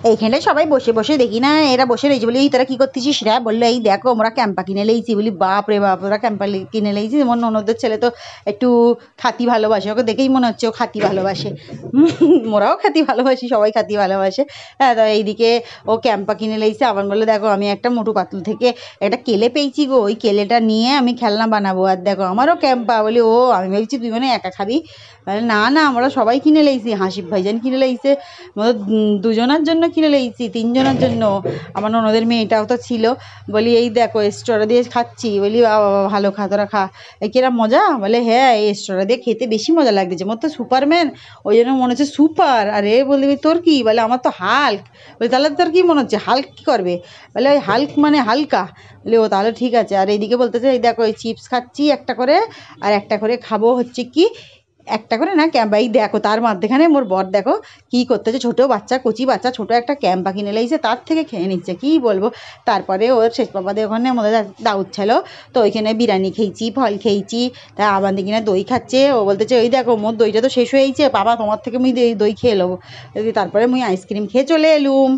এইখানটায় সবাই বসে বসে দেখি না এরা বসে রয়েছে বলি এই তারা কী করতেছিস রে বললো এই দেখো আমরা ক্যাম্পা কিনে লেইছি বলি বাপ রে বাপ ওরা ক্যাম্পা কিনে লেইছি আমার ননদের ছেলে তো একটু খাতি ভালোবাসে ওকে দেখেই মনে হচ্ছে ও খাতি ভালোবাসে মোরাও খাতি ভালোবাসি সবাই খাতি ভালোবাসে হ্যাঁ তো এইদিকে ও ক্যাম্পা কিনে লেইছে আবার বললো দেখো আমি একটা মোটু পাতলু থেকে একটা কেলে পেয়েছি গো ওই কেলেটা নিয়ে আমি খেলনা বানাবো আর দেখো আমারও ক্যাম্পা বলি ও আমি ভেবেছি তুই মানে একা খাবি না না আমরা সবাই কিনে লেইছি হাসিব ভাইজান কিনে লেইছে দুজনের জন্য কিনে লেইছি তিনজনের জন্য আমার ননদের মেয়েটাও তো ছিল বলি এই দেখো স্টোরা দিয়ে খাচ্ছি বলি বাবা ভালো খা তোরা খা কিরা মজা বলে হ্যাঁ এই স্টোরা দিয়ে খেতে বেশি মজা লাগছে মোর তো সুপারম্যান ওই জন্য মনে হচ্ছে সুপার আরে বলবি তোর কি বলে আমার তো হাল্ক বলি তাহলে তোর কী মনে হচ্ছে হাল্ক কী করবে বলে ওই হাল্ক মানে হালকা বলে ও তাহলে ঠিক আছে আর এইদিকে বলতেছে এই দেখো ওই চিপস খাচ্ছি একটা করে আর একটা করে খাবো হচ্ছে কি একটা করে না ক্যাম্পা এই দেখো তার মধ্যেখানে মোর বর দেখো কী করতেছে ছোটো বাচ্চা কচি বাচ্চা ছোটো একটা ক্যাম্পা কিনে লেগেছে তার থেকে খেয়ে নিচ্ছে কী বলবো তারপরে ওর শেষ বাবাদের ওখানে আমাদের দাউদ ছিল তো ওইখানে বিরিয়ানি খেয়েছি ফল খেয়েছি তা আবার কিনা দই খাচ্ছে ও বলতেছে ওই দেখো মোর দইটা তো শেষ হয়ে গেছে বাবা তোমার থেকে মুই দই খেয়ে নেবো তারপরে মুই আইসক্রিম খেয়ে চলে এলুম।